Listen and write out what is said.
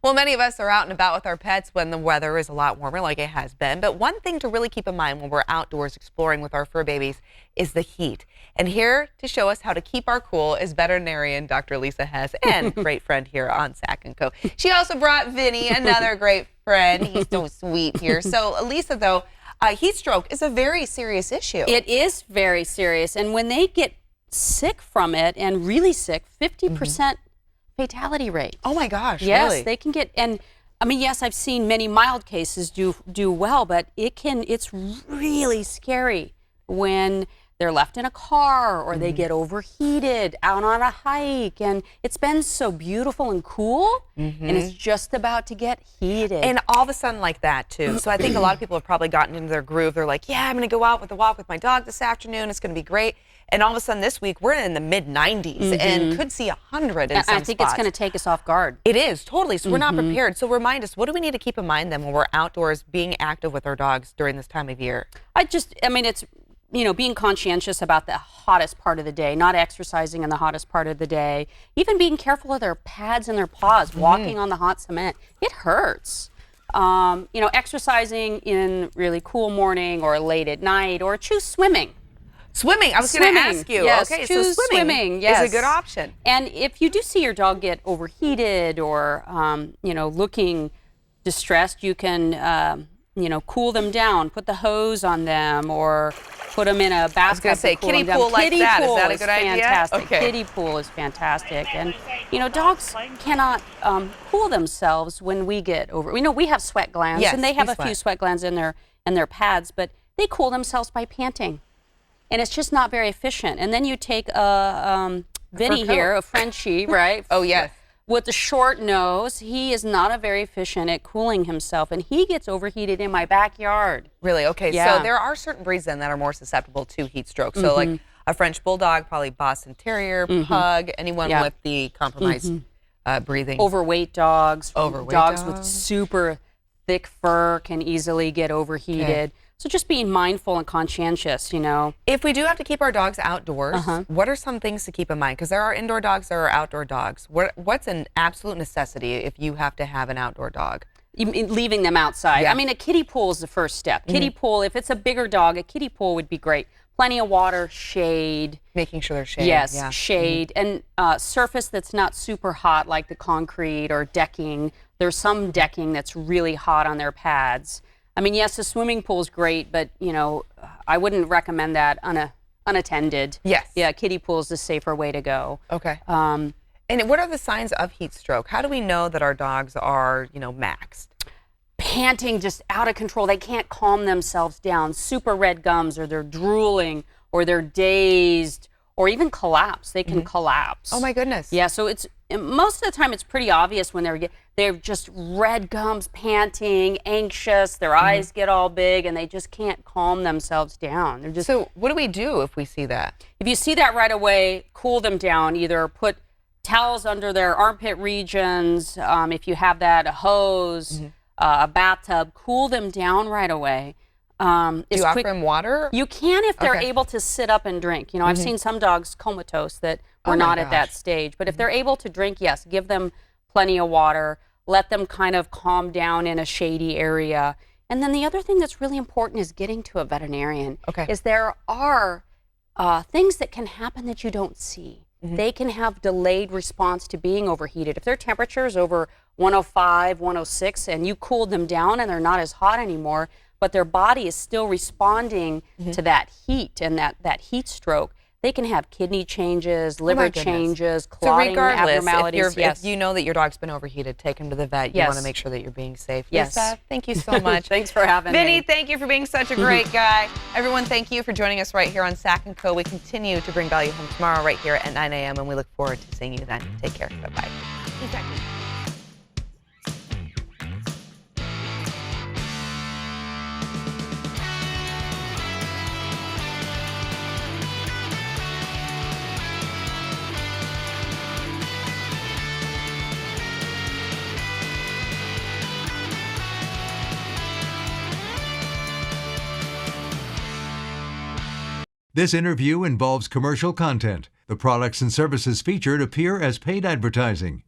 Well, many of us are out and about with our pets when the weather is a lot warmer, like it has been. But one thing to really keep in mind when we're outdoors exploring with our fur babies is the heat. And here to show us how to keep our cool is veterinarian Dr. Lisa Hess, and great friend here on Sack & Co. She also brought Vinny, another great friend. He's so sweet here. So, Lisa, though, heat stroke is a very serious issue. It is very serious. And when they get sick from it, and really sick, 50% fatality rate. Oh my gosh, yes, really? they can get, and I mean, yes, I've seen many mild cases do well, but it's really scary when they're left in a car or they get overheated out on a hike, and it's been so beautiful and cool, and it's just about to get heated. And all of a sudden like that too. So I think a lot of people have probably gotten into their groove. They're like, yeah, I'm going to go out with a walk with my dog this afternoon. It's going to be great. And all of a sudden this week we're in the mid 90s and could see 100 in some I think spots. it's going to take us off guard. It is, totally. So we're not prepared. So remind us, what do we need to keep in mind then when we're outdoors being active with our dogs during this time of year? I mean, it's, you know, being conscientious about the hottest part of the day, not exercising in the hottest part of the day, even being careful of their pads and their paws, walking on the hot cement. It hurts. You know, exercising in really cool morning or late at night, or choose swimming. Swimming, I was going to ask you. Yes, okay, choose so swimming yes. is a good option. And if you do see your dog get overheated or, you know, looking distressed, you can, you know, cool them down, put the hose on them, or put them in a bathtub. I was going to say, kiddie pool like that, is that a good idea? Fantastic. Okay. Kiddie pool is fantastic. And, you know, dogs cannot cool themselves when we get over. We know we have sweat glands, yes, and they have a few sweat glands in their pads, but they cool themselves by panting. And it's just not very efficient. And then you take Vinny here, a Frenchie, right? Oh, yes. With the short nose, he is not very efficient at cooling himself, and he gets overheated in my backyard. Really? Okay, yeah. So there are certain breeds then that are more susceptible to heat stroke. So like a French Bulldog, probably Boston Terrier, Pug, anyone with the compromised breathing. Overweight dogs. Dogs with super thick fur can easily get overheated. Okay. So just being mindful and conscientious, you know. If we do have to keep our dogs outdoors, what are some things to keep in mind? Because there are indoor dogs, there are outdoor dogs. What's an absolute necessity if you have to have an outdoor dog? Leaving them outside. Yeah. I mean, a kiddie pool is the first step. Kiddie pool, if it's a bigger dog, a kiddie pool would be great. Plenty of water, shade. Making sure they're shade. Yes, shade. And surface that's not super hot, like the concrete or decking. There's some decking that's really hot on their pads. I mean, yes, a swimming pool is great, but, you know, I wouldn't recommend that unattended. Yes. Yeah, kiddie pool is the safer way to go. Okay. And what are the signs of heat stroke? How do we know that our dogs are, you know, maxed? Panting, just out of control. They can't calm themselves down. Super red gums, or they're drooling, or they're dazed, or even collapse. They can collapse. Oh, my goodness. Yeah, so it's most of the time it's pretty obvious when they're just red gums, panting, anxious, their eyes get all big, and they just can't calm themselves down. They're just. So what do we do if we see that? If you see that right away, cool them down. Either put towels under their armpit regions, if you have that, a hose, a bathtub, cool them down right away. Do you offer them water? You can if they're able to sit up and drink. You know, I've seen some dogs comatose that were not at that stage. But if they're able to drink, yes, give them plenty of water. Let them kind of calm down in a shady area. And then the other thing that's really important is getting to a veterinarian. Okay. Is there are things that can happen that you don't see. They can have delayed response to being overheated. If their temperature is over 105, 106, and you cooled them down and they're not as hot anymore, but their body is still responding to that heat and that heat stroke, they can have kidney changes, liver changes, clotting abnormalities. If you know that your dog's been overheated, take him to the vet. You want to make sure that you're being safe. Yes. Lisa, thank you so much. Thanks for having me. Vinny, thank you for being such a great guy. Everyone, thank you for joining us right here on Sack & Co. We continue to bring value home tomorrow right here at 9 a.m. and we look forward to seeing you then. Take care. Bye-bye. This interview involves commercial content. The products and services featured appear as paid advertising.